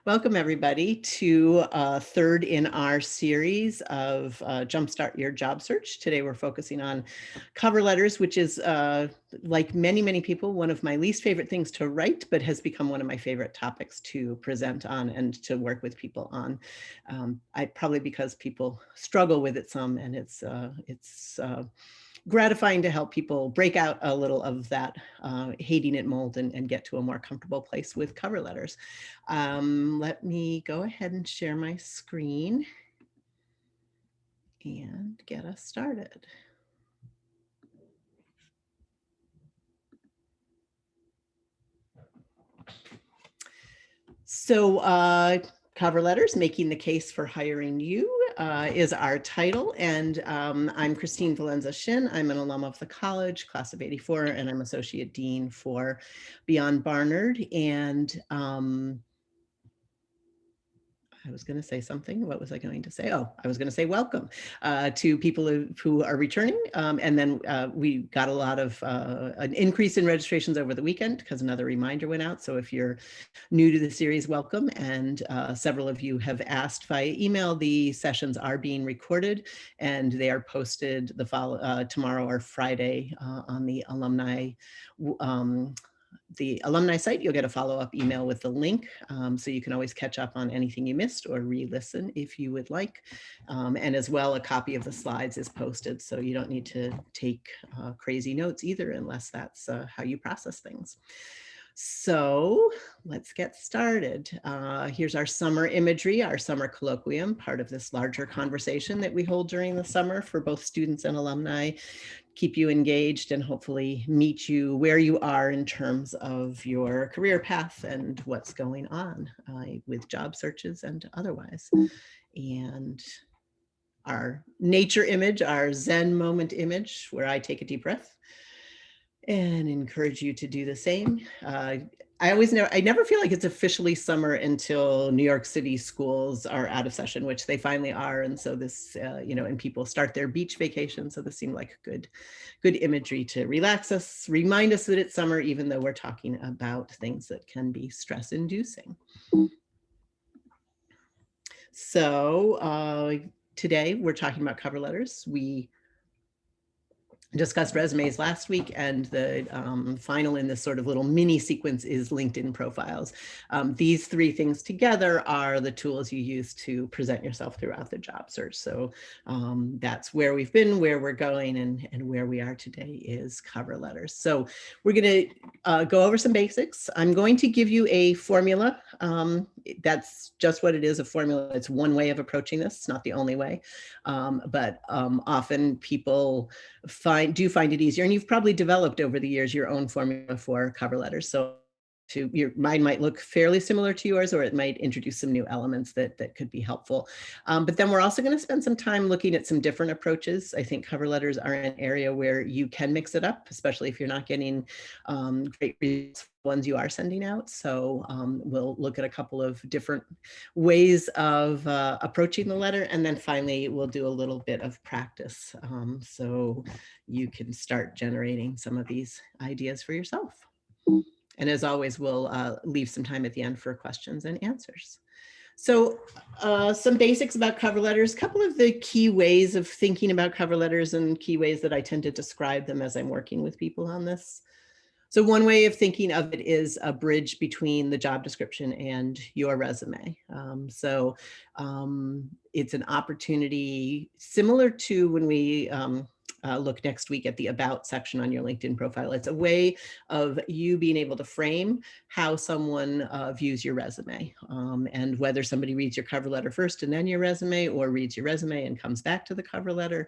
Welcome everybody to third in our series of Jumpstart Your Job Search. Today we're focusing on cover letters, which is like many people, one of my least favorite things to write, but has become one of my favorite topics to present on and to work with people on. Probably because people struggle with it some, and it's gratifying to help people break out a little of that hating it mold and get to a more comfortable place with cover letters. Let me go ahead and share my screen and get us started. So cover letters, making the case for hiring you, is our title. And I'm Christine Valenza-Shin. I'm an alum of the college, class of '84, and I'm Associate Dean for Beyond Barnard. And I was going to say something. What was I going to say? Oh, I was going to say welcome to people who are returning. And then we got a lot of an increase in registrations over the weekend because another reminder went out. So if you're new to the series, welcome. And several of you have asked via email. The sessions are being recorded and they are posted tomorrow or Friday on the Alumni site. You'll get a follow-up email with the link, so you can always catch up on anything you missed or re-listen if you would like. And as well, a copy of the slides is posted, so you don't need to take crazy notes either, unless that's how you process things. So let's get started. Here's our summer imagery, our summer colloquium, part of this larger conversation that we hold during the summer for both students and alumni, keep you engaged and hopefully meet you where you are in terms of your career path and what's going on with job searches and otherwise. And our nature image, our Zen moment image, where I take a deep breath and encourage you to do the same. I never feel like it's officially summer until New York City schools are out of session, which they finally are. And so this, and people start their beach vacation. So this seemed like good imagery to relax us, remind us that it's summer, even though we're talking about things that can be stress inducing. So today we're talking about cover letters. We discussed resumes last week, and the final in this sort of little mini sequence is LinkedIn profiles. These three things together are the tools you use to present yourself throughout the job search. So that's where we've been, where we're going, and where we are today is cover letters. So we're going to go over some basics. I'm going to give you a formula. That's just what it is, a formula. It's one way of approaching this. It's not the only way, but often people do find it easier, and you've probably developed over the years your own formula for cover letters. So mine might look fairly similar to yours, or it might introduce some new elements that could be helpful. But then we're also going to spend some time looking at some different approaches. I think cover letters are an area where you can mix it up, especially if you're not getting great results ones you are sending out. So we'll look at a couple of different ways of approaching the letter. And then finally, we'll do a little bit of practice so you can start generating some of these ideas for yourself. And as always, we'll leave some time at the end for questions and answers. So some basics about cover letters, a couple of the key ways of thinking about cover letters and key ways that I tend to describe them as I'm working with people on this. So one way of thinking of it is a bridge between the job description and your resume. It's an opportunity similar to when we look next week at the About section on your LinkedIn profile. It's a way of you being able to frame how someone views your resume, and whether somebody reads your cover letter first and then your resume, or reads your resume and comes back to the cover letter.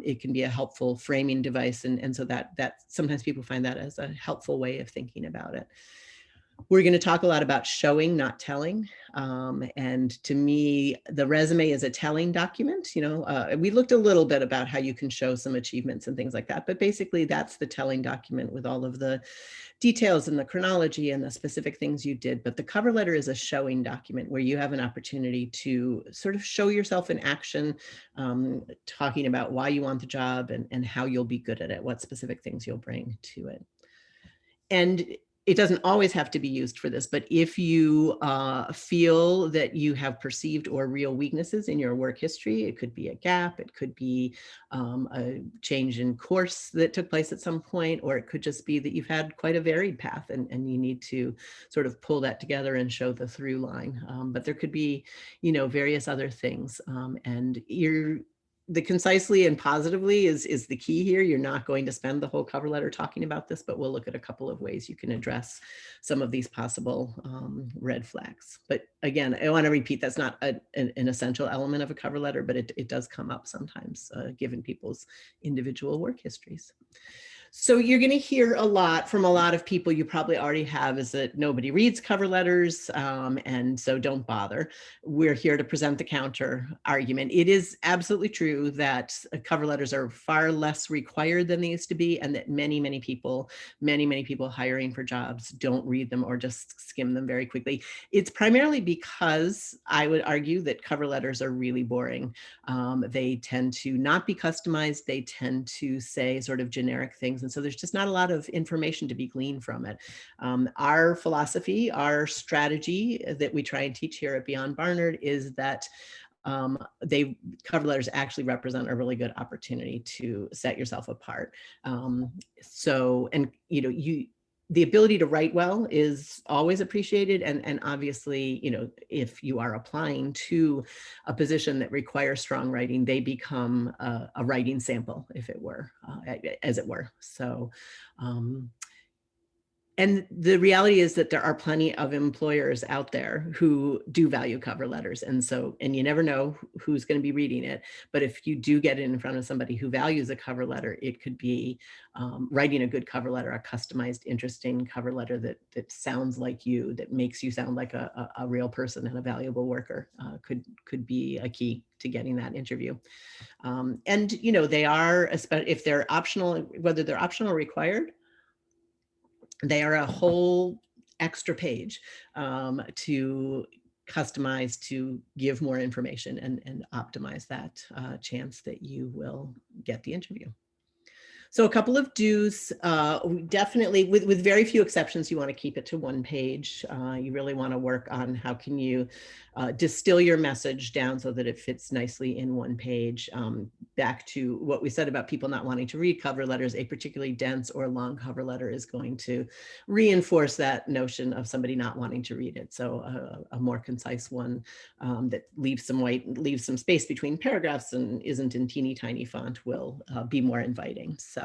It can be a helpful framing device, and so that sometimes people find that as a helpful way of thinking about it. We're going to talk a lot about showing, not telling. And to me, the resume is a telling document. We looked a little bit about how you can show some achievements and things like that, but basically that's the telling document with all of the details and the chronology and the specific things you did. But the cover letter is a showing document where you have an opportunity to sort of show yourself in action, talking about why you want the job and how you'll be good at it, what specific things you'll bring to it. And it doesn't always have to be used for this, but if you feel that you have perceived or real weaknesses in your work history, it could be a gap, it could be a change in course that took place at some point, or it could just be that you've had quite a varied path and you need to sort of pull that together and show the through line. But there could be, various other things. And the concisely and positively is the key here. You're not going to spend the whole cover letter talking about this, but we'll look at a couple of ways you can address some of these possible red flags. But again, I want to repeat, that's not an essential element of a cover letter, but it does come up sometimes given people's individual work histories. So you're going to hear a lot from a lot of people you probably already have, is that nobody reads cover letters, and so don't bother. We're here to present the counter argument. It is absolutely true that cover letters are far less required than they used to be, and that many people hiring for jobs don't read them or just skim them very quickly. It's primarily because I would argue that cover letters are really boring. They tend to not be customized. They tend to say sort of generic things. And so there's just not a lot of information to be gleaned from it. Our philosophy, our strategy that we try and teach here at Beyond Barnard is that cover letters actually represent a really good opportunity to set yourself apart. The ability to write well is always appreciated. And obviously, if you are applying to a position that requires strong writing, they become a writing sample, if it were, as it were. So, and the reality is that there are plenty of employers out there who do value cover letters. And you never know who's going to be reading it. But if you do get it in front of somebody who values a cover letter, it could be writing a good cover letter, a customized, interesting cover letter that sounds like you, that makes you sound like a real person and a valuable worker, could be a key to getting that interview. They are, if they're optional, whether they're optional or required, they are a whole extra page to customize, to give more information and optimize that chance that you will get the interview. So a couple of do's, definitely with very few exceptions, you want to keep it to one page. You really want to work on how can you distill your message down so that it fits nicely in one page. Back to what we said about people not wanting to read cover letters, a particularly dense or long cover letter is going to reinforce that notion of somebody not wanting to read it. So a more concise one that leaves some space between paragraphs and isn't in teeny tiny font will be more inviting. So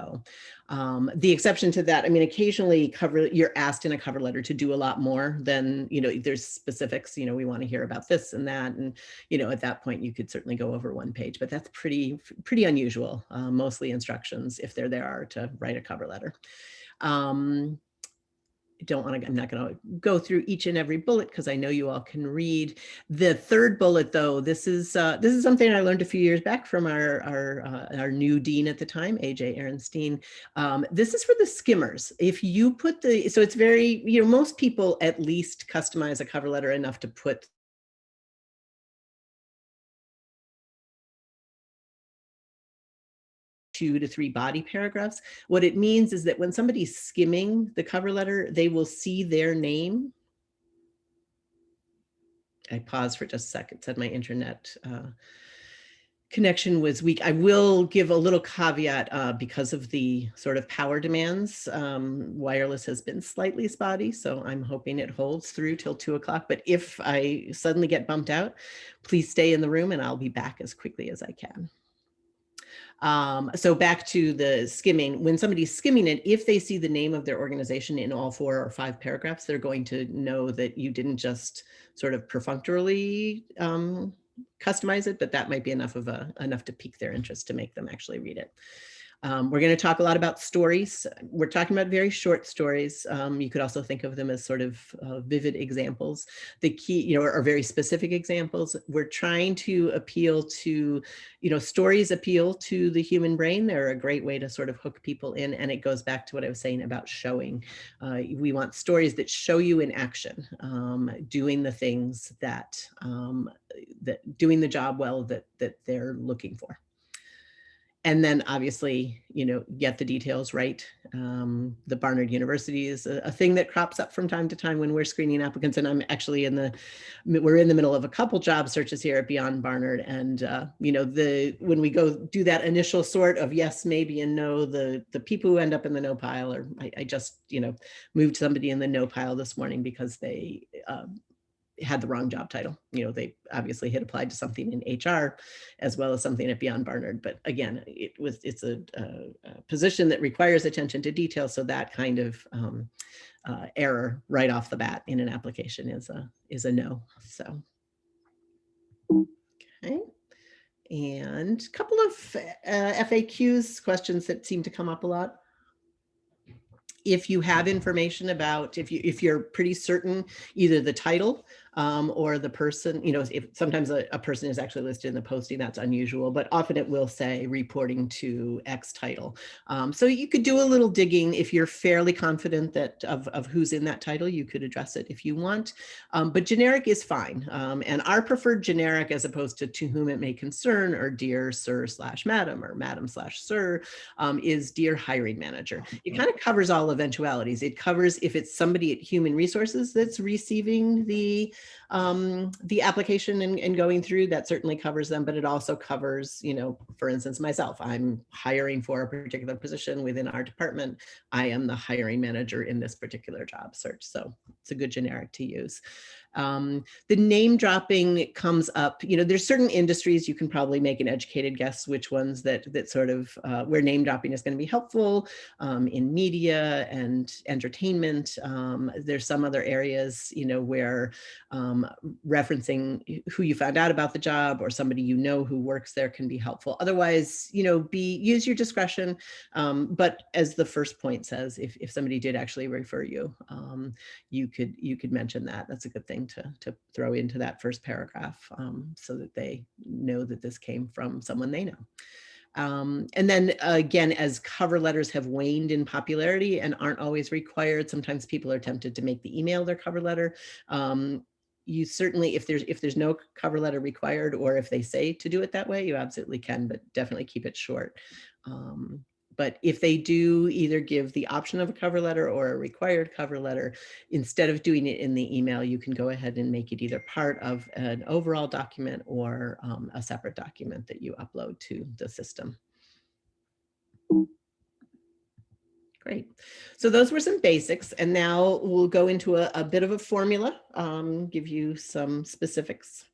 the exception to that, I mean, occasionally you're asked in a cover letter to do a lot more than, there's specifics, we want to hear about this and that. And, at that point you could certainly go over one page, but that's pretty unusual. Mostly instructions, if they're there, to write a cover letter. I'm not going to go through each and every bullet because I know you all can read. The third bullet, though, this is something I learned a few years back from our new dean at the time, AJ Ehrenstein. This is for the skimmers. If you put so it's very, most people at least customize a cover letter enough to put 2 to 3 body paragraphs. What it means is that when somebody's skimming the cover letter, they will see their name. I paused for just a second, said my internet connection was weak. I will give a little caveat because of the sort of power demands. Wireless has been slightly spotty, so I'm hoping it holds through till 2 o'clock. But if I suddenly get bumped out, please stay in the room and I'll be back as quickly as I can. So back to the skimming, when somebody's skimming it, if they see the name of their organization in all 4 or 5 paragraphs, they're going to know that you didn't just sort of perfunctorily customize it, but that might be enough to pique their interest to make them actually read it. We're going to talk a lot about stories. We're talking about very short stories. You could also think of them as sort of vivid examples. The key, are very specific examples. We're trying to appeal to, stories appeal to the human brain. They're a great way to sort of hook people in. And it goes back to what I was saying about showing. We want stories that show you in action, doing the things that doing the job well that they're looking for. And then obviously, get the details right. The Barnard University is a thing that crops up from time to time when we're screening applicants. And I'm actually we're in the middle of a couple job searches here at Beyond Barnard. And, when we go do that initial sort of yes, maybe, and no, the people who end up in the no pile, or I just, moved somebody in the no pile this morning because they, had the wrong job title. They obviously had applied to something in HR as well as something at Beyond Barnard. But again, it's a position that requires attention to detail. So that kind of error right off the bat in an application is a no. So, okay. And a couple of FAQs, questions that seem to come up a lot. If you have information about, if you're pretty certain either the title or the person, if sometimes a person is actually listed in the posting, that's unusual, but often it will say reporting to X title. So you could do a little digging. If you're fairly confident that of who's in that title, you could address it if you want, but generic is fine. And our preferred generic, as opposed to whom it may concern, or dear sir/madam or madam/sir, is dear hiring manager. It kind of covers all eventualities. It covers if it's somebody at human resources that's receiving the application and going through, that certainly covers them, but it also covers, for instance, myself. I'm hiring for a particular position within our department. I am the hiring manager in this particular job search. So it's a good generic to use. The name dropping comes up, there's certain industries you can probably make an educated guess which ones that sort of where name dropping is going to be helpful. In media and entertainment, there's some other areas, where referencing who you found out about the job or somebody who works there can be helpful. Otherwise, use your discretion. But as the first point says, if somebody did actually refer you, you could mention that. That's a good thing to throw into that first paragraph, so that they know that this came from someone they know. And then again, as cover letters have waned in popularity and aren't always required, sometimes people are tempted to make the email their cover letter. You certainly, if there's no cover letter required, or if they say to do it that way, you absolutely can, but definitely keep it short. But if they do either give the option of a cover letter or a required cover letter, instead of doing it in the email, you can go ahead and make it either part of an overall document or a separate document that you upload to the system. Great. So those were some basics, and now we'll go into a bit of a formula, give you some specifics.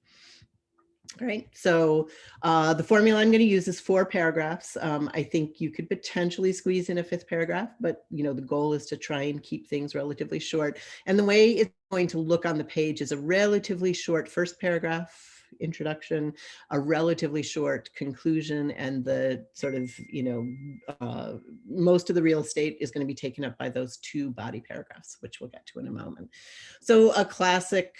All right, so the formula I'm going to use is 4 paragraphs. I think you could potentially squeeze in a 5th paragraph, but the goal is to try and keep things relatively short. And the way it's going to look on the page is a relatively short first paragraph, introduction, a relatively short conclusion, and the sort of, most of the real estate is going to be taken up by those 2 body paragraphs, which we'll get to in a moment. So a classic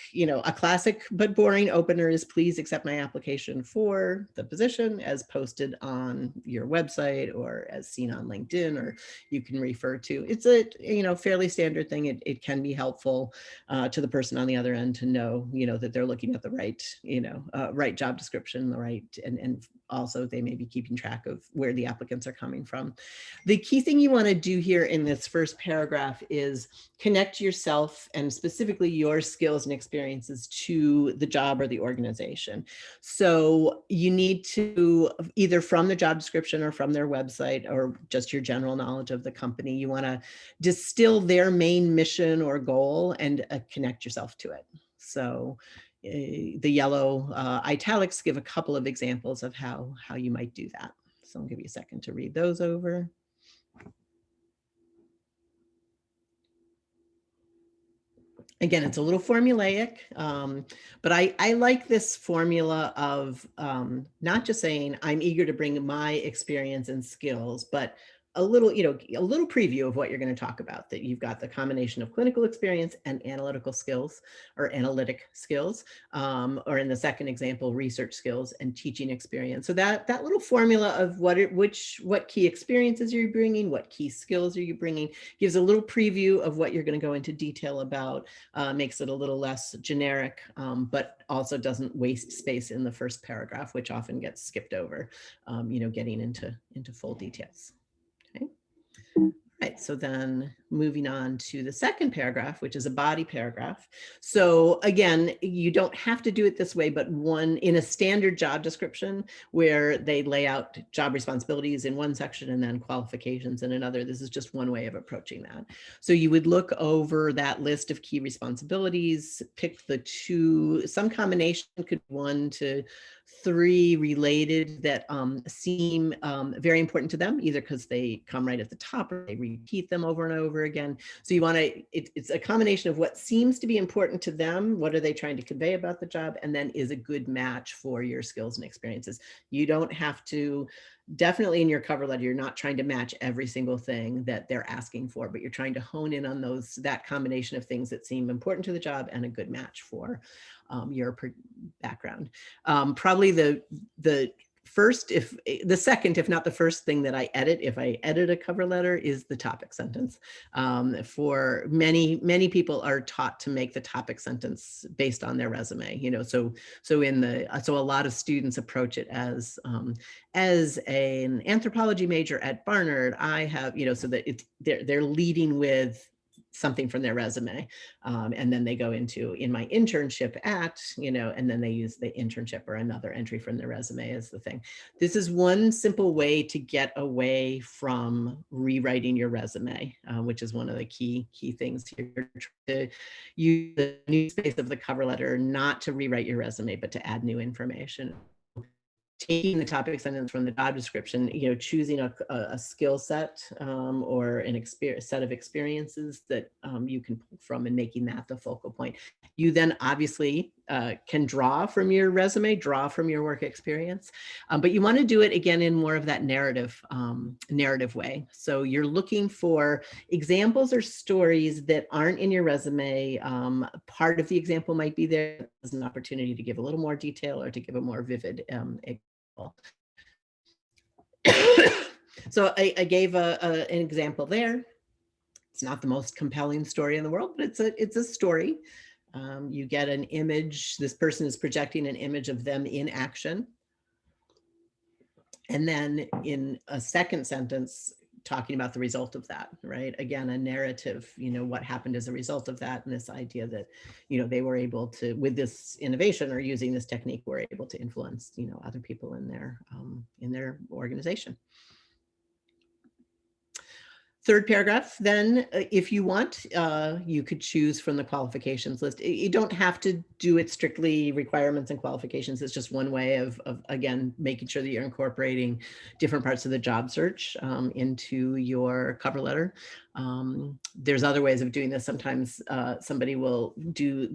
but boring opener is, please accept my application for the position as posted on your website or as seen on LinkedIn, or you can refer to. It's a, fairly standard thing. It can be helpful to the person on the other end to know, that they're looking at the right, right job description, the right, and also they may be keeping track of where the applicants are coming from. The key thing you want to do here in this first paragraph is connect yourself and specifically your skills and experiences to the job or the organization. So you need to, either from the job description or from their website or just your general knowledge of the company, you want to distill their main mission or goal and connect yourself to it. So the yellow italics give a couple of examples of how you might do that. So I'll give you a second to read those over. Again, it's a little formulaic, but I like this formula of not just saying I'm eager to bring my experience and skills, but a little, a little preview of what you're going to talk about, that you've got the combination of clinical experience and analytical skills or analytic skills, or in the second example, research skills and teaching experience. So that little formula of what key experiences you're bringing, what key skills are you bringing, gives a little preview of what you're going to go into detail about, makes it a little less generic, but also doesn't waste space in the first paragraph, which often gets skipped over, getting into full details. Okay. Right, so then moving on to the second paragraph, which is a body paragraph. So again, you don't have to do it this way, but in a standard job description where they lay out job responsibilities in one section and then qualifications in another, this is just one way of approaching that. So you would look over that list of key responsibilities, pick some combination, could be 1 to 3 related that seem very important to them, either because they come right at the top or they repeat them over and over again. So you want to, it's a combination of what seems to be important to them, what are they trying to convey about the job, and then is a good match for your skills and experiences. You don't have to, definitely in your cover letter, you're not trying to match every single thing that they're asking for, but you're trying to hone in on that combination of things that seem important to the job and a good match for your background. Probably the first, the second, if not the first thing that I edit, if I edit a cover letter, is the topic sentence. For many people are taught to make the topic sentence based on their resume, so a lot of students approach it as an anthropology major at Barnard, I have, so that they're leading with something from their resume. And then they go into in my internship at, and then they use the internship or another entry from their resume as the thing. This is one simple way to get away from rewriting your resume, which is one of the key things here. To use the new space of the cover letter, not to rewrite your resume, but to add new information. Taking the topic sentence from the job description, choosing a skill set or set of experiences that you can pull from and making that the focal point. You then obviously can draw from your resume, draw from your work experience, but you want to do it again in more of that narrative way. So you're looking for examples or stories that aren't in your resume. Part of the example might be there as an opportunity to give a little more detail or to give a more vivid example. So I gave an example there. It's not the most compelling story in the world, but it's a story. You get an image. This person is projecting an image of them in action. And then in a second sentence, talking about the result of that, right? Again, a narrative, what happened as a result of that, and this idea that, they were able to, with this innovation or using this technique, were able to influence, other people in their organization. Third paragraph, then, if you want, you could choose from the qualifications list. You don't have to do it strictly requirements and qualifications. It's just one way of again, making sure that you're incorporating different parts of the job search into your cover letter. There's other ways of doing this. Sometimes somebody will do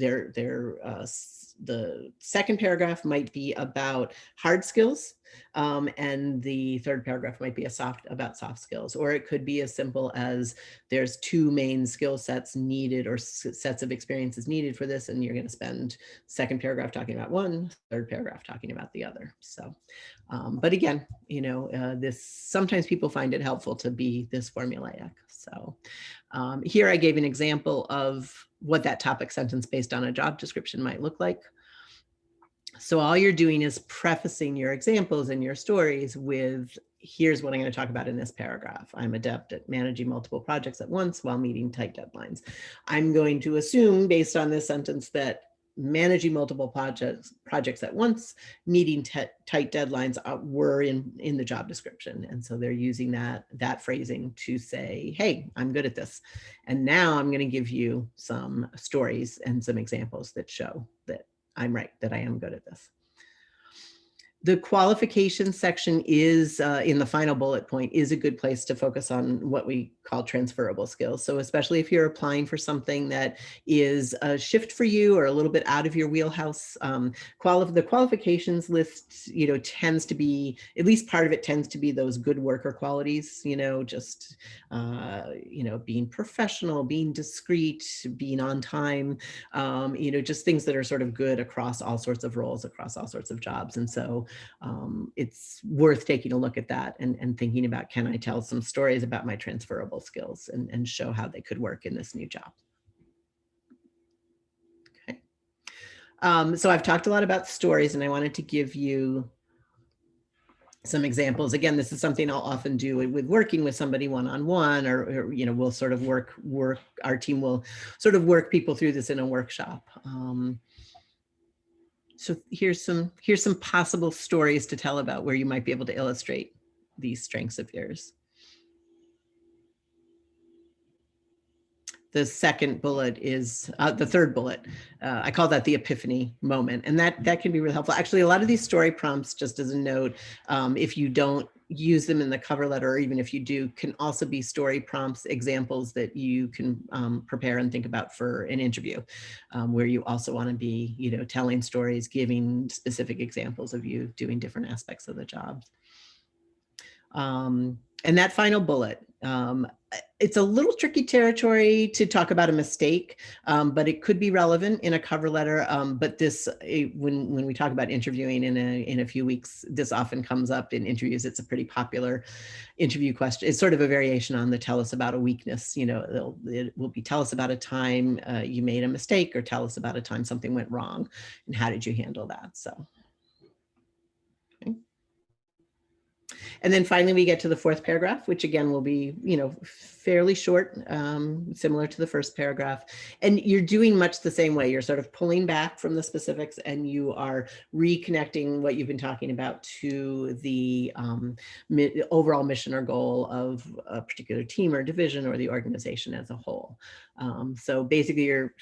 the second paragraph might be about hard skills, and the third paragraph might be about soft skills, or it could be as simple as there's 2 main skill sets needed or sets of experiences needed for this, and you're going to spend second paragraph talking about one, third paragraph talking about the other. So, but again, this, sometimes people find it helpful to be this formulaic. So here I gave an example of what that topic sentence based on a job description might look like. So all you're doing is prefacing your examples and your stories with, here's what I'm going to talk about in this paragraph. I'm adept at managing multiple projects at once while meeting tight deadlines. I'm going to assume, based on this sentence, that managing multiple projects at once, meeting tight deadlines were in the job description. And so they're using that phrasing to say, hey, I'm good at this. And now I'm going to give you some stories and some examples that show that I'm right, that I am good at this. The qualification section is in the final bullet point is a good place to focus on what we call transferable skills. So especially if you're applying for something that is a shift for you or a little bit out of your wheelhouse, the qualifications list, tends to be, at least part of it tends to be those good worker qualities, just, being professional, being discreet, being on time, just things that are sort of good across all sorts of roles, across all sorts of jobs. And so it's worth taking a look at that and thinking about, can I tell some stories about my transferable skills and show how they could work in this new job? Okay. So I've talked a lot about stories, and I wanted to give you some examples. Again, this is something I'll often do with working with somebody one-on-one, or we'll sort of work, our team will sort of work people through this in a workshop. So here's some possible stories to tell about where you might be able to illustrate these strengths of yours. The second bullet is the third bullet. I call that the epiphany moment, and that can be really helpful. Actually, a lot of these story prompts, just as a note, if you don't use them in the cover letter, or even if you do, can also be story prompts, examples that you can prepare and think about for an interview, where you also want to be, telling stories, giving specific examples of you doing different aspects of the job. And that final bullet, it's a little tricky territory to talk about a mistake, but it could be relevant in a cover letter. But this, when we talk about interviewing in a few weeks, this often comes up in interviews. It's a pretty popular interview question. It's sort of a variation on the tell us about a weakness. It will be tell us about a time you made a mistake, or tell us about a time something went wrong, and how did you handle that? So. Okay. And then finally, we get to the fourth paragraph, which again will be, fairly short, similar to the first paragraph. And you're doing much the same way. You're sort of pulling back from the specifics, and you are reconnecting what you've been talking about to the overall mission or goal of a particular team or division or the organization as a whole. So basically, you're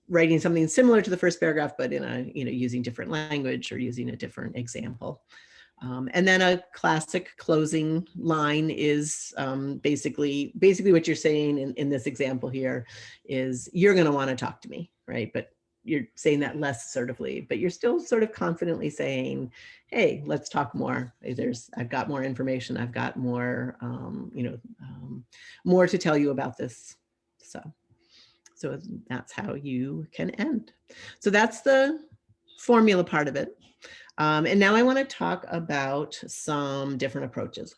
writing something similar to the first paragraph, but in using different language or using a different example. And then a classic closing line is basically what you're saying in this example here is, you're going to want to talk to me, right? But you're saying that less assertively, but you're still sort of confidently saying, hey, let's talk more. I've got more information. I've got more, more to tell you about this. So that's how you can end. So that's the formula part of it. And now I want to talk about some different approaches.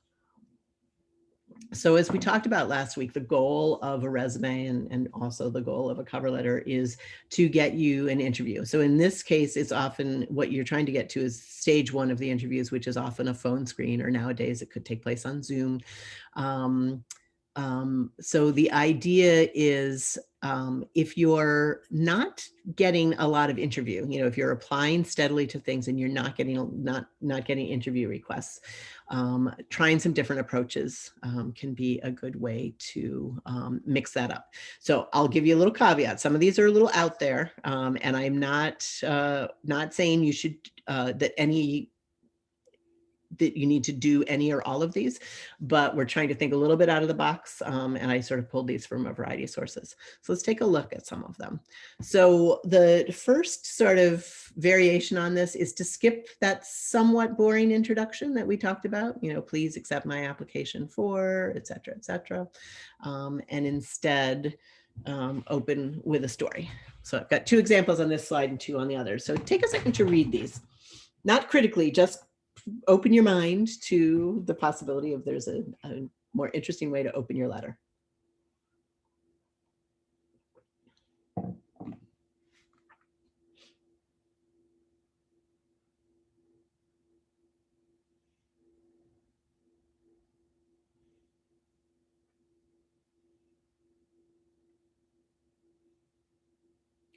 So as we talked about last week, the goal of a resume and also the goal of a cover letter is to get you an interview. So in this case, it's often what you're trying to get to is stage one of the interviews, which is often a phone screen, or nowadays it could take place on Zoom. So the idea is, if you're not getting a lot of interview, if you're applying steadily to things and you're not getting interview requests, trying some different approaches can be a good way to mix that up. So I'll give you a little caveat. Some of these are a little out there, and I'm not saying you should that you need to do any or all of these, but we're trying to think a little bit out of the box. And I sort of pulled these from a variety of sources. So let's take a look at some of them. So the first sort of variation on this is to skip that somewhat boring introduction that we talked about, please accept my application for, et cetera, and instead open with a story. So I've got two examples on this slide and two on the other. So take a second to read these, not critically, just open your mind to the possibility of there's a more interesting way to open your letter.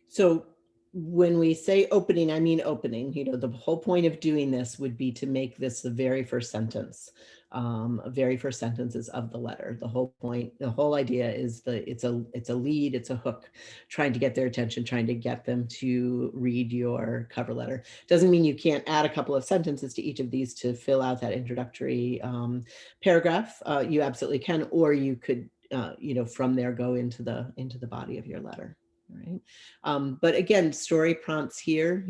So when we say opening, I mean opening. The whole point of doing this would be to make this the very first sentence. very first sentences of the letter. The whole point, the whole idea is it's a lead, it's a hook, trying to get their attention, trying to get them to read your cover letter. Doesn't mean you can't add a couple of sentences to each of these to fill out that introductory paragraph. You absolutely can, or you could, from there go into the body of your letter. Right. But again, story prompts here,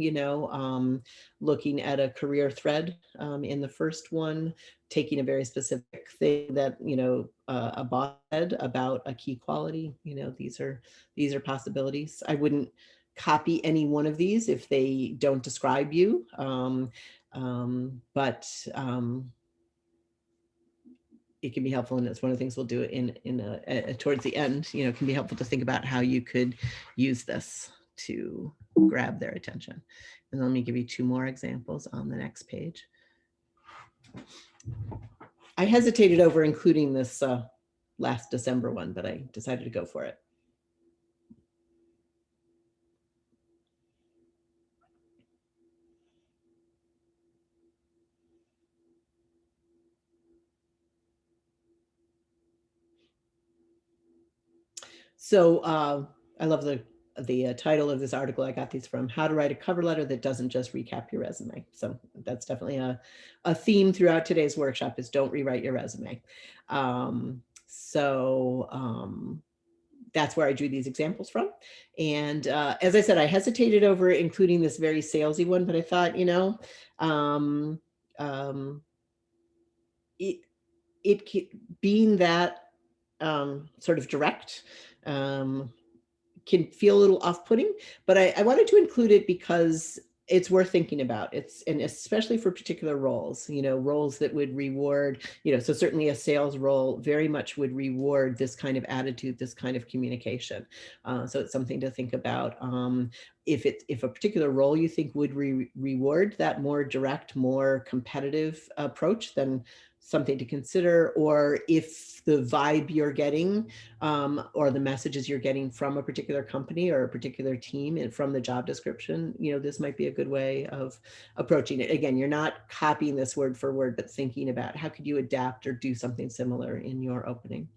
looking at a career thread in the first one, taking a very specific thing that, a boss said about a key quality, these are possibilities. I wouldn't copy any one of these if they don't describe you. But it can be helpful, and it's one of the things we'll do in towards the end. It can be helpful to think about how you could use this to grab their attention. And let me give you two more examples on the next page. I hesitated over including this last December one, but I decided to go for it. So I love the title of this article. I got these from How to Write a Cover Letter That Doesn't Just Recap Your Resume. So that's definitely a theme throughout today's workshop, is don't rewrite your resume. That's where I drew these examples from. And as I said, I hesitated over including this very salesy one, but I thought, it being that sort of direct, can feel a little off-putting, but I wanted to include it because it's worth thinking about. And especially for particular roles, roles that would reward, so certainly a sales role very much would reward this kind of attitude, this kind of communication. So it's something to think about. If a particular role you think would reward that more direct, more competitive approach, then something to consider. Or if the vibe you're getting or the messages you're getting from a particular company or a particular team and from the job description, this might be a good way of approaching it. Again, you're not copying this word for word, but thinking about how could you adapt or do something similar in your opening.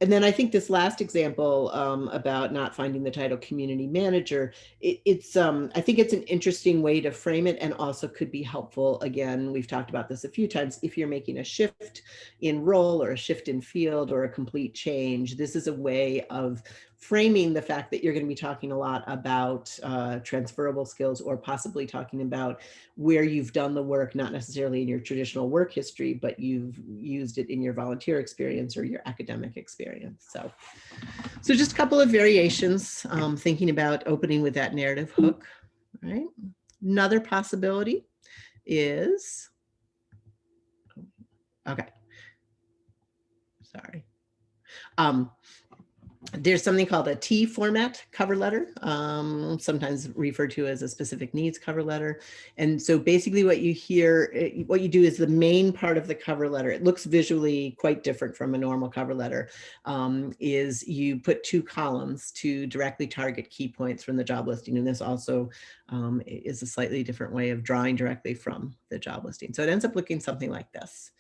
And then I think this last example about not finding the title community manager, I think it's an interesting way to frame it, and also could be helpful. Again, we've talked about this a few times. If you're making a shift in role or a shift in field or a complete change, this is a way of framing the fact that you're going to be talking a lot about transferable skills, or possibly talking about where you've done the work, not necessarily in your traditional work history, but you've used it in your volunteer experience or your academic experience. So just a couple of variations, thinking about opening with that narrative hook, right? Another possibility is, okay, sorry. There's something called a T format cover letter, sometimes referred to as a specific needs cover letter. And so basically what you do is the main part of the cover letter, it looks visually quite different from a normal cover letter, is you put two columns to directly target key points from the job listing. And this also is a slightly different way of drawing directly from the job listing. So it ends up looking something like this.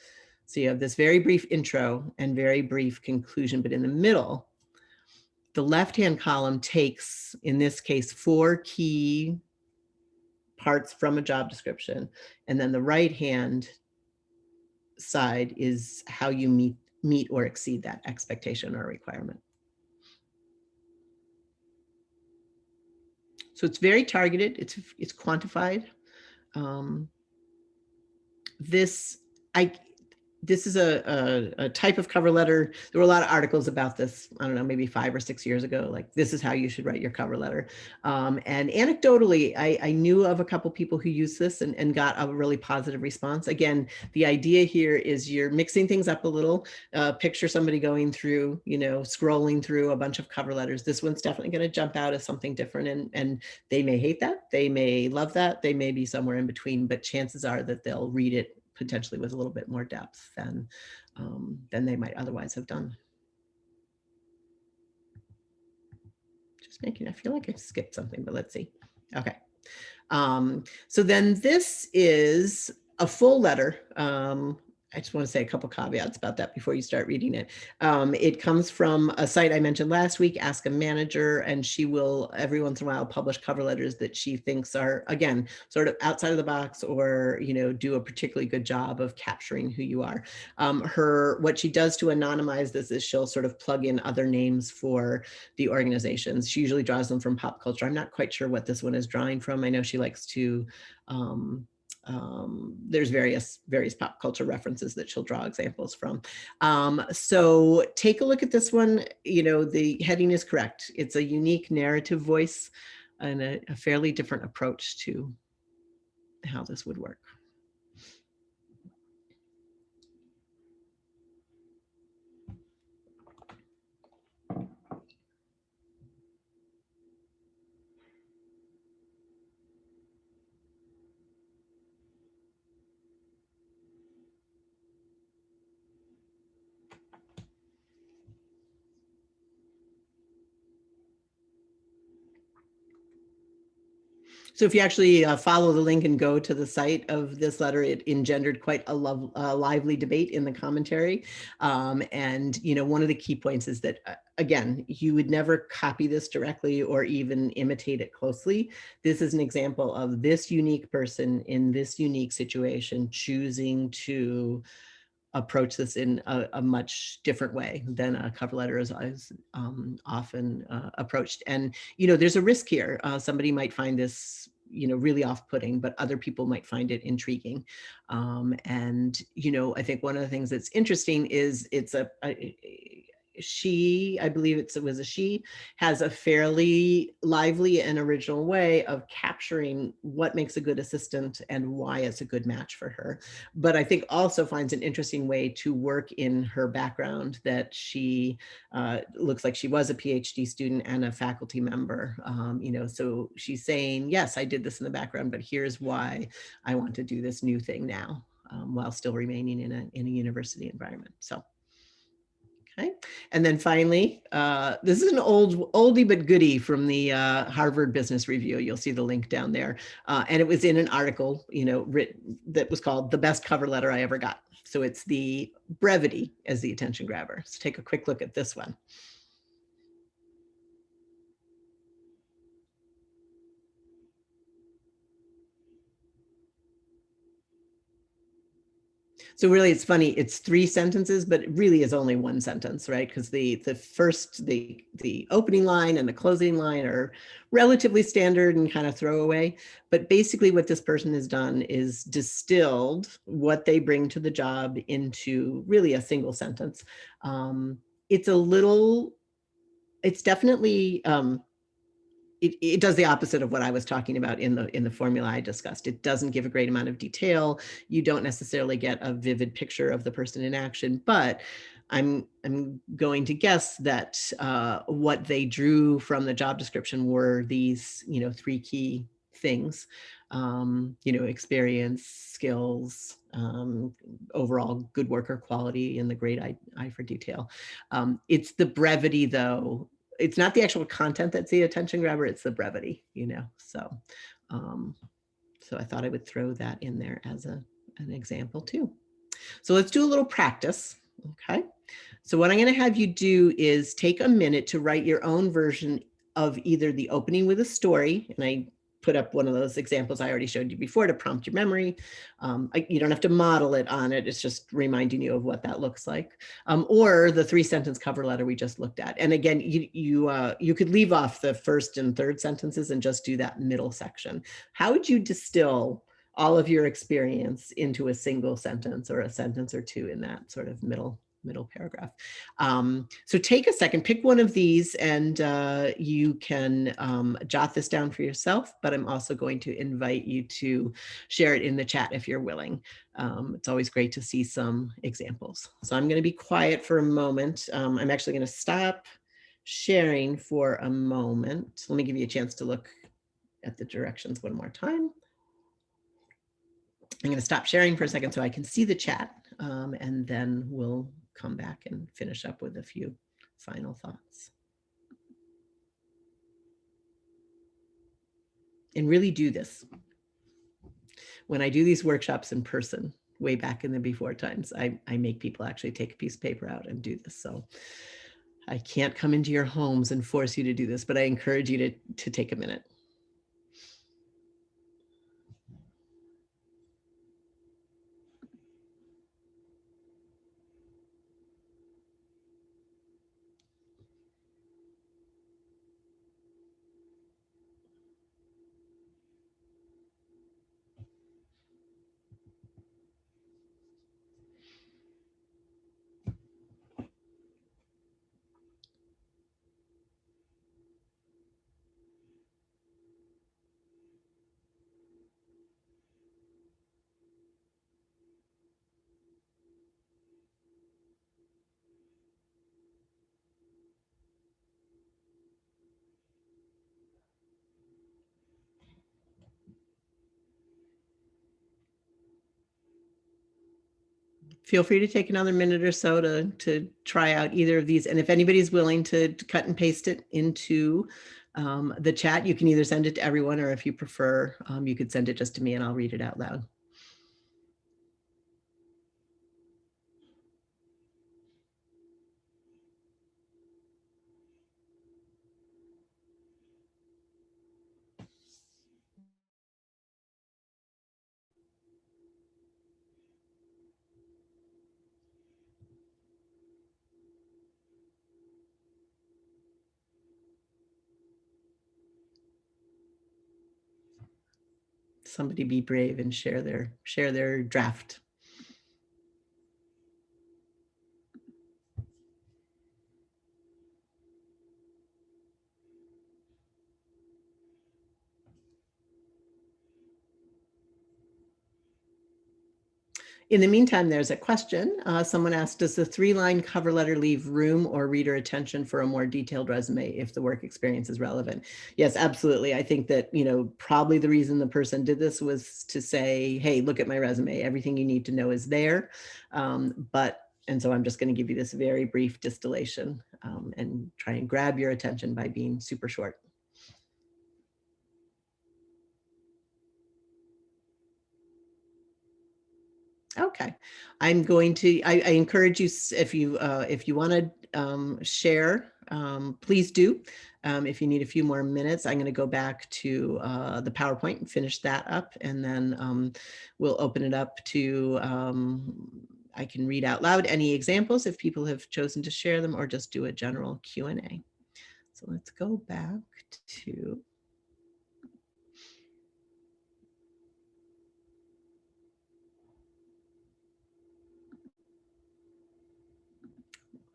So you have this very brief intro and very brief conclusion, but in the middle, the left-hand column takes, in this case, 4 key parts from a job description. And then the right-hand side is how you meet or exceed that expectation or requirement. So it's very targeted, it's quantified. This is a type of cover letter. There were a lot of articles about this, I don't know, maybe 5 or 6 years ago, like this is how you should write your cover letter. And anecdotally, I knew of a couple people who used this and got a really positive response. Again, the idea here is you're mixing things up a little. Picture somebody going through, scrolling through a bunch of cover letters. This one's definitely going to jump out as something different, and they may hate that, they may love that, they may be somewhere in between, but chances are that they'll read it potentially with a little bit more depth than they might otherwise have done. Just making, I feel like I skipped something, but let's see. Okay. So then this is a full letter I just want to say a couple caveats about that before you start reading it. It comes from a site I mentioned last week, Ask a Manager, and she will every once in a while publish cover letters that she thinks are, again, sort of outside of the box, or, you know, do a particularly good job of capturing who you are. What she does to anonymize this is she'll sort of plug in other names for the organizations. She usually draws them from pop culture. I'm not quite sure what this one is drawing from. I know she likes to there's various pop culture references that she'll draw examples from. So take a look at this one. You know, the heading is correct. It's a unique narrative voice and a fairly different approach to how this would work. So if you actually follow the link and go to the site of this letter, it engendered quite a lively debate in the commentary. And, you know, one of the key points is that, again, you would never copy this directly or even imitate it closely. This is an example of this unique person in this unique situation choosing to approach this in a much different way than a cover letter is often approached. And, you know, there's a risk here. Somebody might find this, you know, really off-putting, but other people might find it intriguing. And, you know, I think one of the things that's interesting is it's she, I believe it was a she, has a fairly lively and original way of capturing what makes a good assistant and why it's a good match for her. But I think also finds an interesting way to work in her background, that she looks like she was a PhD student and a faculty member. You know, so she's saying, yes, I did this in the background, but here's why I want to do this new thing now, while still remaining in a university environment. So. Okay. And then finally, this is an oldie but goodie from the Harvard Business Review. You'll see the link down there. And it was in an article, you know, written that was called "The Best Cover Letter I Ever Got." So it's the brevity as the attention grabber. So take a quick look at this one. So really, it's funny. It's 3 sentences, but it really is only 1 sentence, right? Because the opening line and the closing line are relatively standard and kind of throwaway. But basically, what this person has done is distilled what they bring to the job into really a single sentence. It's a little. It's definitely. It does the opposite of what I was talking about in the formula I discussed. It doesn't give a great amount of detail. You don't necessarily get a vivid picture of the person in action, but I'm going to guess that what they drew from the job description were these, you know, 3 key things, you know, experience, skills, overall good worker quality, and the great eye for detail. It's the brevity, though. It's not the actual content that's the attention grabber, it's the brevity, you know. So so I thought I would throw that in there as an example too. So let's do a little practice. Okay. So what I'm going to have you do is take a minute to write your own version of either the opening with a story, and I put up one of those examples I already showed you before to prompt your memory. You don't have to model it on it. It's just reminding you of what that looks like. Or the 3-sentence cover letter we just looked at. And again, you could leave off the first and third sentences and just do that middle section. How would you distill all of your experience into a single sentence or a sentence or two in that sort of middle paragraph? So take a second, pick one of these, and you can jot this down for yourself, but I'm also going to invite you to share it in the chat if you're willing. It's always great to see some examples. So I'm going to be quiet for a moment. I'm actually going to stop sharing for a moment. Let me give you a chance to look at the directions one more time. I'm going to stop sharing for a second so I can see the chat, and then we'll come back and finish up with a few final thoughts. And really do this. When I do these workshops in person, way back in the before times. I make people actually take a piece of paper out and do this. So I can't come into your homes and force you to do this, but I encourage you to take a minute. Feel free to take another minute or so to try out either of these. And if anybody's willing to cut and paste it into the chat, you can either send it to everyone, or if you prefer, you could send it just to me and I'll read it out loud. Somebody be brave and share their draft. In the meantime, there's a question. Someone asked, does the 3-line cover letter leave room or reader attention for a more detailed resume if the work experience is relevant? Yes, absolutely. I think that, probably the reason the person did this was to say, hey, look at my resume. Everything you need to know is there. And so I'm just going to give you this very brief distillation and try and grab your attention by being super short. Okay, I'm going to, I encourage you, if you want to share, please do. If you need a few more minutes, I'm going to go back to the PowerPoint and finish that up, and then we'll open it up to, I can read out loud any examples if people have chosen to share them, or just do a general Q&A. So let's go back to,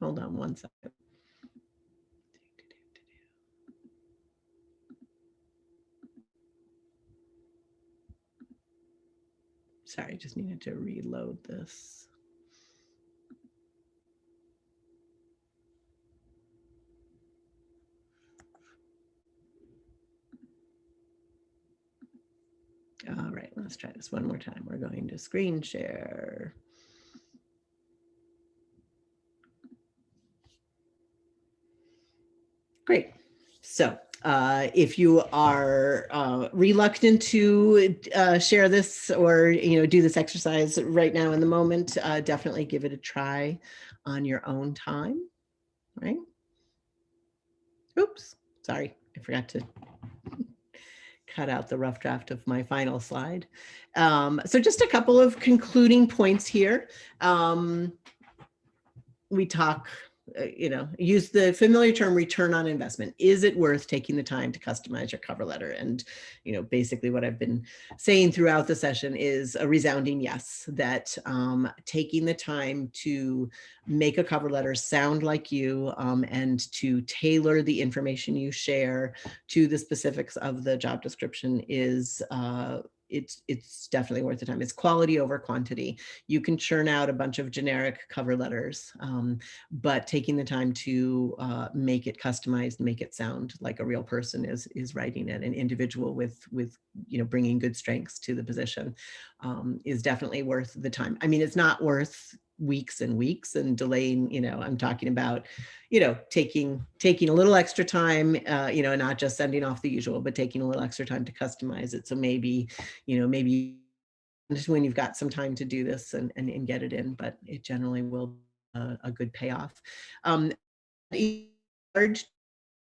hold on one second. Sorry, I just needed to reload this. All right, let's try this one more time. We're going to screen share. Great. So if you are reluctant to share this or do this exercise right now in the moment, definitely give it a try on your own time, right? Oops, sorry, I forgot to cut out the rough draft of my final slide. So just a couple of concluding points here. We talk, use the familiar term return on investment. Is it worth taking the time to customize your cover letter? And, basically what I've been saying throughout the session is a resounding yes, that taking the time to make a cover letter sound like you and to tailor the information you share to the specifics of the job description is it's definitely worth the time. It's quality over quantity. You can churn out a bunch of generic cover letters, but taking the time to make it customized, make it sound like a real person is writing it, an individual with bringing good strengths to the position, is definitely worth the time. I mean, it's not worth weeks and weeks and delaying, I'm talking about, taking a little extra time, not just sending off the usual, but taking a little extra time to customize it. So maybe when you've got some time to do this and get it in, but it generally will be a good payoff. Large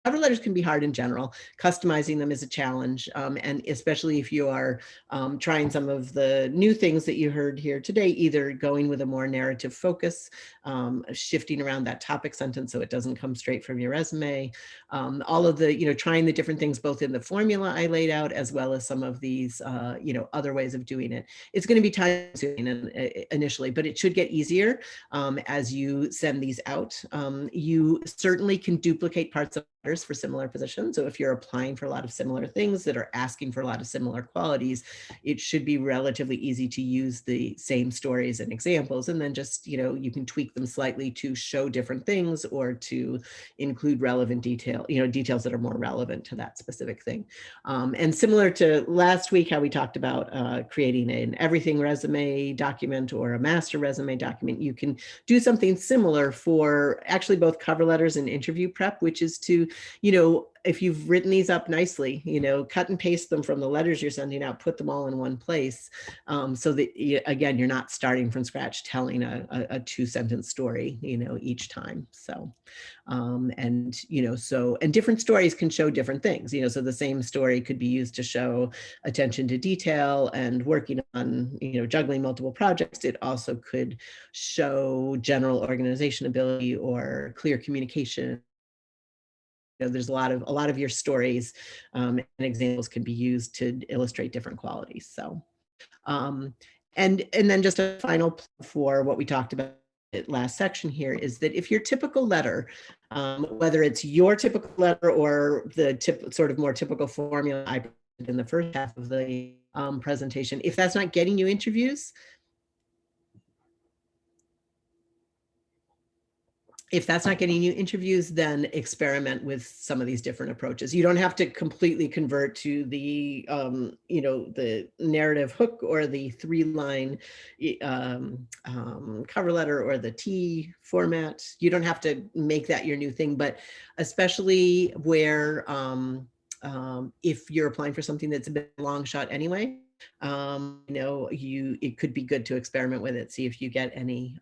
Cover letters can be hard in general. Customizing them is a challenge, and especially if you are trying some of the new things that you heard here today, either going with a more narrative focus, shifting around that topic sentence so it doesn't come straight from your resume, all of the, trying the different things both in the formula I laid out as well as some of these, other ways of doing it. It's going to be time consuming initially, but it should get easier as you send these out. You certainly can duplicate parts of letters for similar positions. So if you're applying for a lot of similar things that are asking for a lot of similar qualities, it should be relatively easy to use the same stories and examples, and then just, you can tweak them slightly to show different things or to include relevant details that are more relevant to that specific thing. And similar to last week, how we talked about creating an everything resume document or a master resume document, you can do something similar for actually both cover letters and interview prep, which is to, if you've written these up nicely, cut and paste them from the letters you're sending out, put them all in one place, so that, again, you're not starting from scratch telling a 2-sentence story, each time. So, and different stories can show different things, so the same story could be used to show attention to detail and working on, juggling multiple projects. It also could show general organization ability or clear communication. There's a lot of your stories and examples can be used to illustrate different qualities. So, and then just a final for what we talked about last section here is that if your typical letter, whether it's your typical letter or the sort of more typical formula I presented in the first half of the presentation, if that's not getting you interviews, then experiment with some of these different approaches. You don't have to completely convert to the, the narrative hook or the 3-line cover letter or the T format. You don't have to make that your new thing, but especially where if you're applying for something that's a bit long shot anyway, it could be good to experiment with it, see if you get any,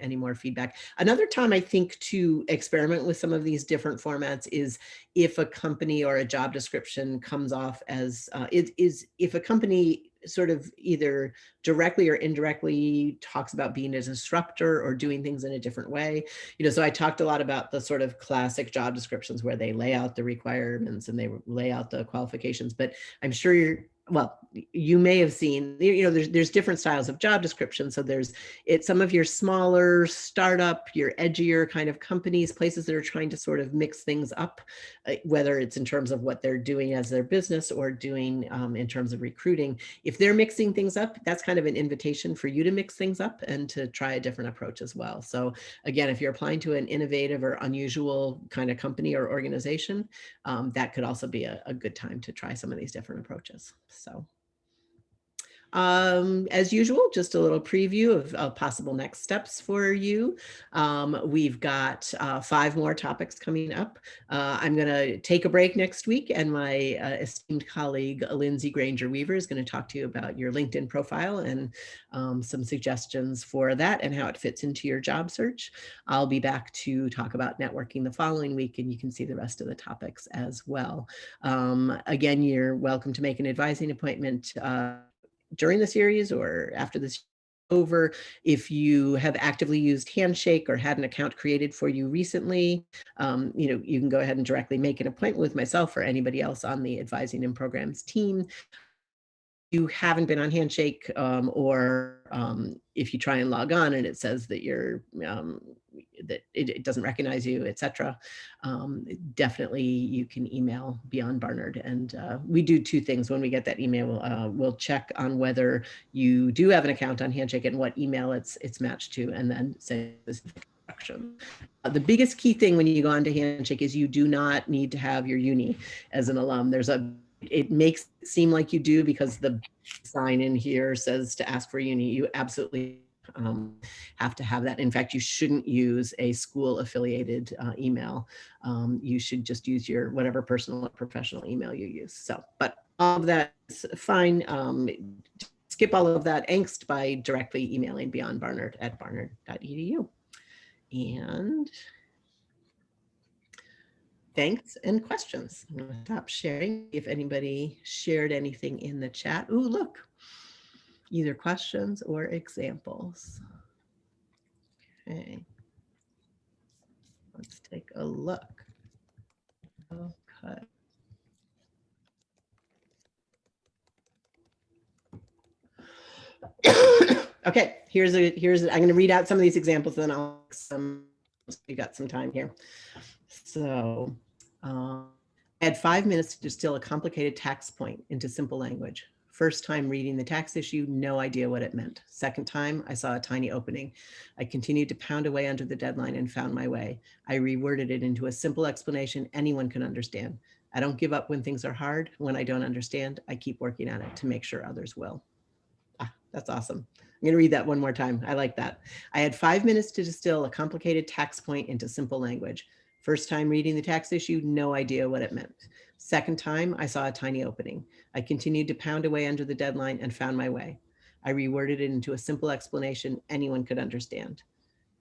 any more feedback. Another time I think to experiment with some of these different formats is if a company or a job description comes off as, if a company sort of either directly or indirectly talks about being a disruptor or doing things in a different way. So I talked a lot about the sort of classic job descriptions where they lay out the requirements and they lay out the qualifications, but I'm sure you may have seen, there's different styles of job descriptions. So it's some of your smaller startup, your edgier kind of companies, places that are trying to sort of mix things up, whether it's in terms of what they're doing as their business or doing in terms of recruiting. If they're mixing things up, that's kind of an invitation for you to mix things up and to try a different approach as well. So again, if you're applying to an innovative or unusual kind of company or organization, that could also be a good time to try some of these different approaches. So as usual, just a little preview of possible next steps for you. We've got 5 more topics coming up. I'm going to take a break next week, and my esteemed colleague, Lindsay Granger Weaver, is going to talk to you about your LinkedIn profile and some suggestions for that and how it fits into your job search. I'll be back to talk about networking the following week, and you can see the rest of the topics as well. Again, you're welcome to make an advising appointment during the series or after this over. If you have actively used Handshake or had an account created for you recently, you can go ahead and directly make an appointment with myself or anybody else on the advising and programs team. You haven't been on Handshake, or if you try and log on and it says that that it doesn't recognize you, etc., definitely you can email Beyond Barnard, and we do 2 things when we get that email. We'll check on whether you do have an account on Handshake and what email it's matched to, and then send specific instructions. The biggest key thing when you go onto Handshake is you do not need to have your uni as an alum. It makes it seem like you do because the sign in here says to ask for uni. You absolutely have to have that. In fact, you shouldn't use a school affiliated email. You should just use your whatever personal or professional email you use. So, but all of that is fine. Skip skip all of that angst by directly emailing beyondbarnard@barnard.edu. And thanks and questions. I'm going to stop sharing if anybody shared anything in the chat. Ooh, look, either questions or examples. Okay, let's take a look. Okay. Okay, I'm going to read out some of these examples, and then we got some time here. So I had 5 minutes to distill a complicated tax point into simple language. First time reading the tax issue, no idea what it meant. Second time, I saw a tiny opening. I continued to pound away under the deadline and found my way. I reworded it into a simple explanation anyone can understand. I don't give up when things are hard. When I don't understand, I keep working on it to make sure others will. That's awesome. I'm going to read that one more time. I like that. I had 5 minutes to distill a complicated tax point into simple language. First time reading the tax issue, no idea what it meant. Second time, I saw a tiny opening. I continued to pound away under the deadline and found my way. I reworded it into a simple explanation anyone could understand.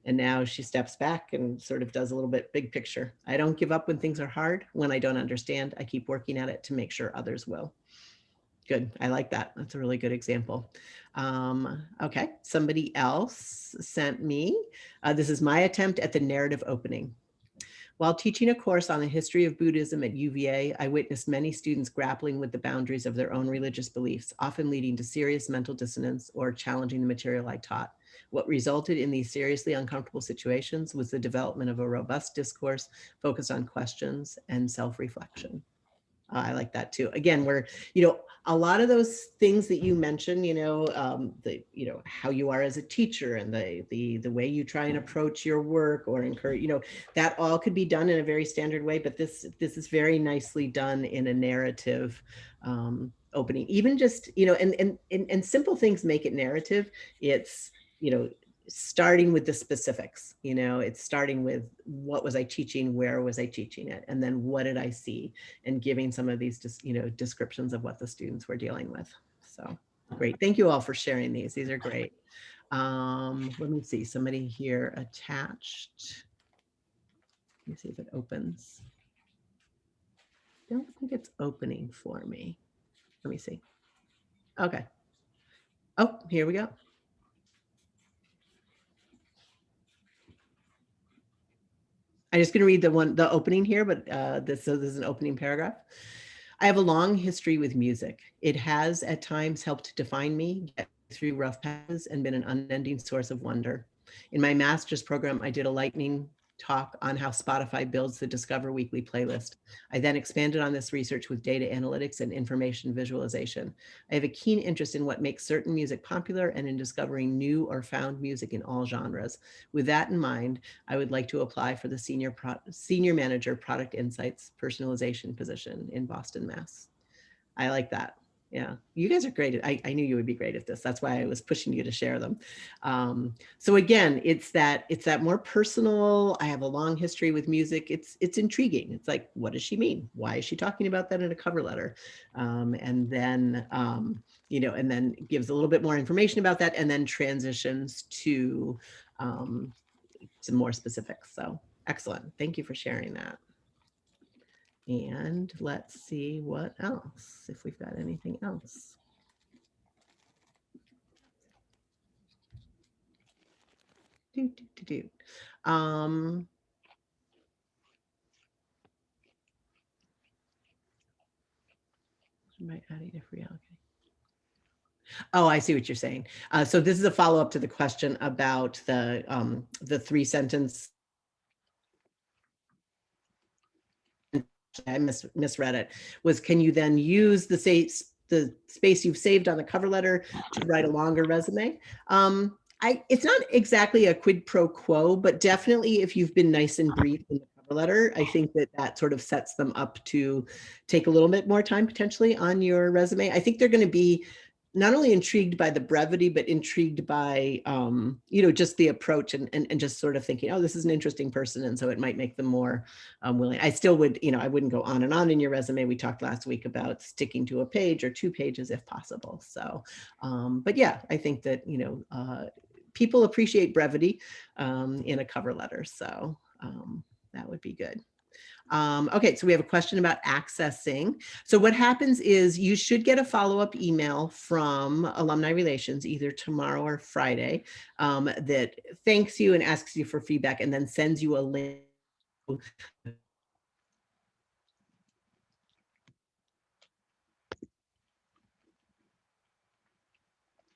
And now she steps back and sort of does a little bit big picture. I don't give up when things are hard. When I don't understand, I keep working at it to make sure others will. Good. I like that. That's a really good example. Okay. Somebody else sent me. This is my attempt at the narrative opening. While teaching a course on the history of Buddhism at UVA, I witnessed many students grappling with the boundaries of their own religious beliefs, often leading to serious mental dissonance or challenging the material I taught. What resulted in these seriously uncomfortable situations was the development of a robust discourse focused on questions and self-reflection. I like that too. Again, we're, a lot of those things that you mentioned, how you are as a teacher and the way you try and approach your work or encourage, that all could be done in a very standard way, but this is very nicely done in a narrative opening. Even just, and simple things make it narrative. It's, starting with the specifics, it's starting with what was I teaching, where was I teaching it, and then what did I see, and giving some of these descriptions of what the students were dealing with. So great. Thank you all for sharing these. These are great. Let me see, somebody here attached. Let me see if it opens. I don't think it's opening for me. Let me see. Okay. Oh, here we go. I'm just going to read the opening here, but this is an opening paragraph. I have a long history with music. It has at times helped define me, get through rough patches, and been an unending source of wonder. In my master's program, I did a lightning talk on how Spotify builds the Discover Weekly playlist. I then expanded on this research with data analytics and information visualization. I have a keen interest in what makes certain music popular and in discovering new or found music in all genres. With that in mind, I would like to apply for the Senior Manager Product Insights Personalization position in Boston, Mass. I like that. Yeah, you guys are great. I knew you would be great at this. That's why I was pushing you to share them. So again, it's that more personal. I have a long history with music. It's intriguing. It's like, what does she mean? Why is she talking about that in a cover letter? And then, and then gives a little bit more information about that, and then transitions to some more specifics. So excellent. Thank you for sharing that. And let's see what else, if we've got anything else. Am I adding a free allocation? Oh, I see what you're saying. So this is a follow-up to the question about the 3-sentence. I misread it. Was, can you then use the space you've saved on the cover letter to write a longer resume? It's not exactly a quid pro quo, but definitely if you've been nice and brief in the cover letter, I think that sort of sets them up to take a little bit more time potentially on your resume. I think they're going to be not only intrigued by the brevity, but intrigued by, just the approach and just sort of thinking, oh, this is an interesting person. And so it might make them more willing. I still would, I wouldn't go on and on in your resume. We talked last week about sticking to a page or 2 pages if possible. So, but yeah, I think that, people appreciate brevity in a cover letter. So that would be good. Okay, so we have a question about accessing. So what happens is you should get a follow-up email from Alumni Relations either tomorrow or Friday that thanks you and asks you for feedback and then sends you a link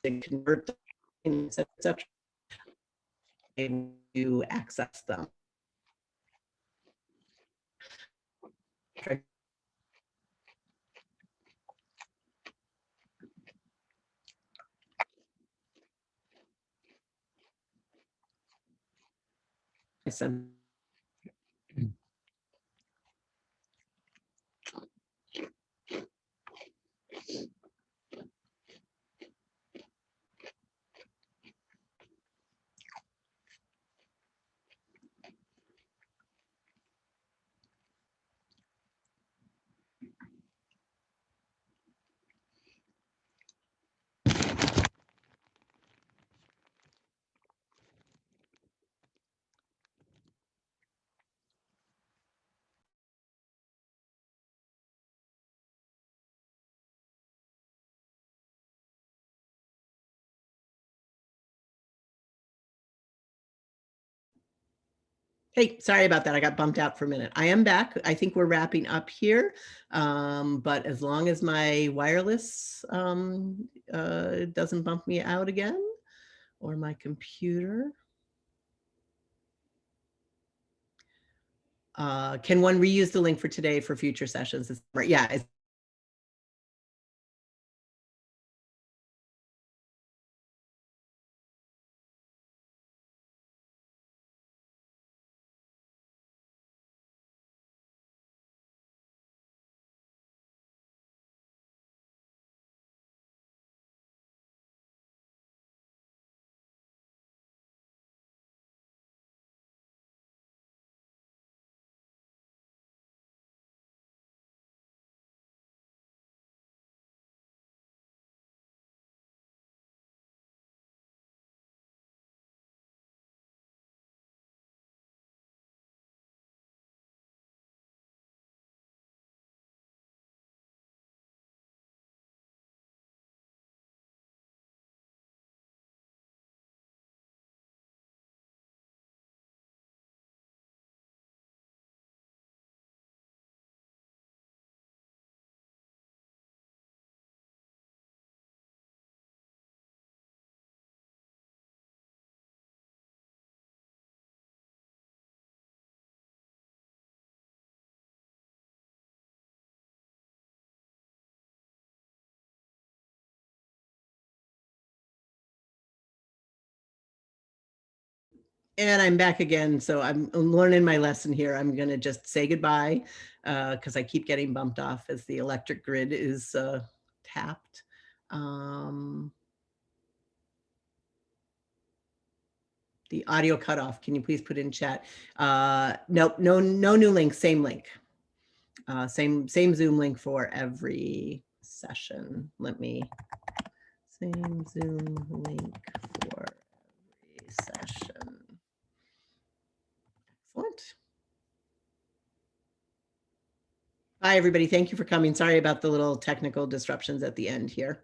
to convert them, etc. to access them. Hey, sorry about that. I got bumped out for a minute. I am back. I think we're wrapping up here. But as long as my wireless doesn't bump me out again, or my computer. Can one reuse the link for today for future sessions? Yeah. And I'm back again. So I'm learning my lesson here. I'm going to just say goodbye because I keep getting bumped off as the electric grid is tapped. The audio cut off. Can you please put in chat? Nope, no new link, same link. Same Zoom link for every session. Let me, same Zoom link for every session. Excellent. Bye, everybody. Thank you for coming. Sorry about the little technical disruptions at the end here.